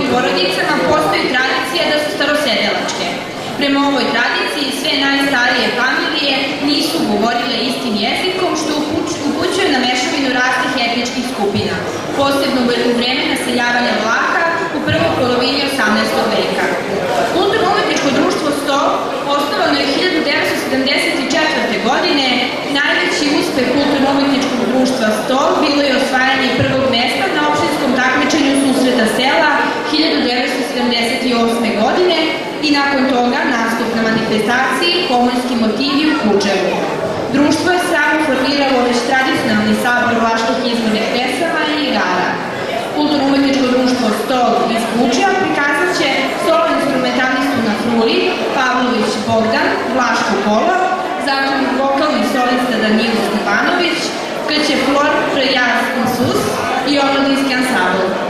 ovim porodicama postoji tradicija da su starosedelačke. Prema ovoj tradiciji sve najstarije familije nisu govorile istim jezikom, što upućuje na mešavinu raznih etničkih skupina, posebno u vreme naseljavanja Vlaha u prvoj polovini 18. veka. Kulturno-umetničko društvo Stol osnovano je 1974. godine. Najveći uspeh Kulturno-umetničkog društva Stol bilo je osvajanje prvog mesta na opštinskom takmičenju susreta sela 1978. godine i nakon toga nastup na manifestaciji Komonjski motivi u Kučevu. Društvo je samo formiralo već tradicionalni sabor vlaških izbornih pesama i igara. Kulturno-umetničko društvo Stol iz Kučeva prikazat će solo instrumentalistu na fruli Pavlović Bogdan, Vlaško kolo, zatim vokalni solista Danilo Stepanović, KĆ Flor Prejaz Insus i omladinski ansambl.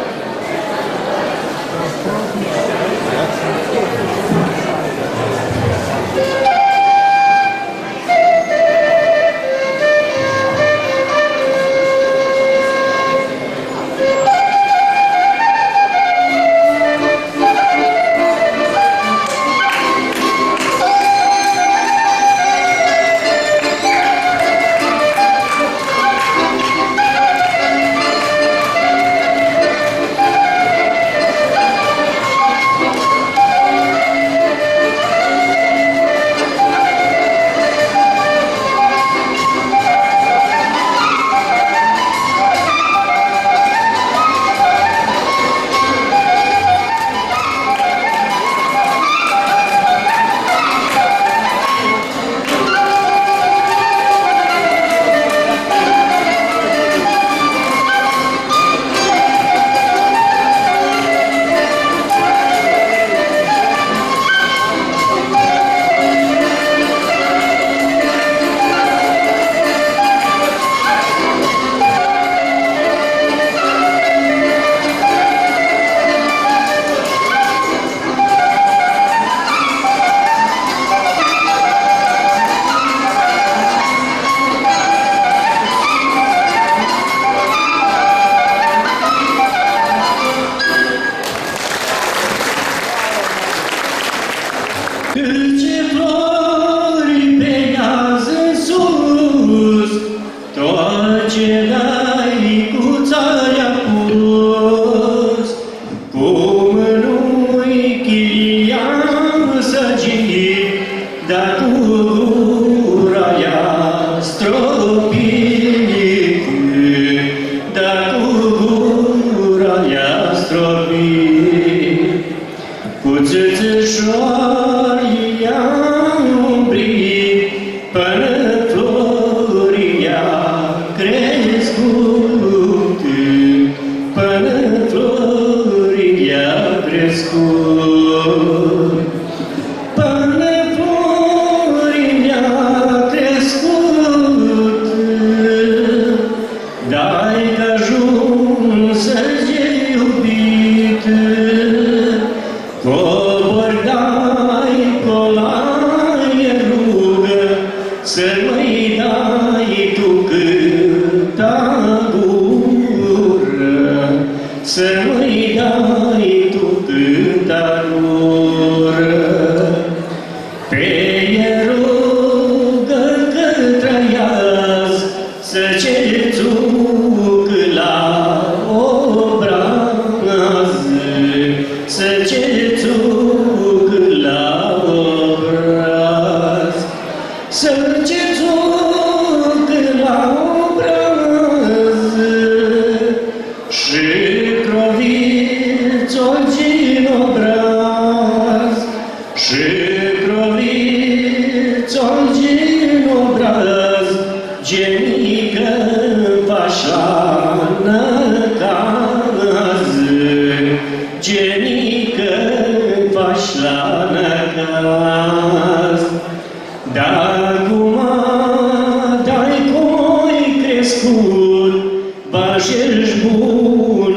Bașești bun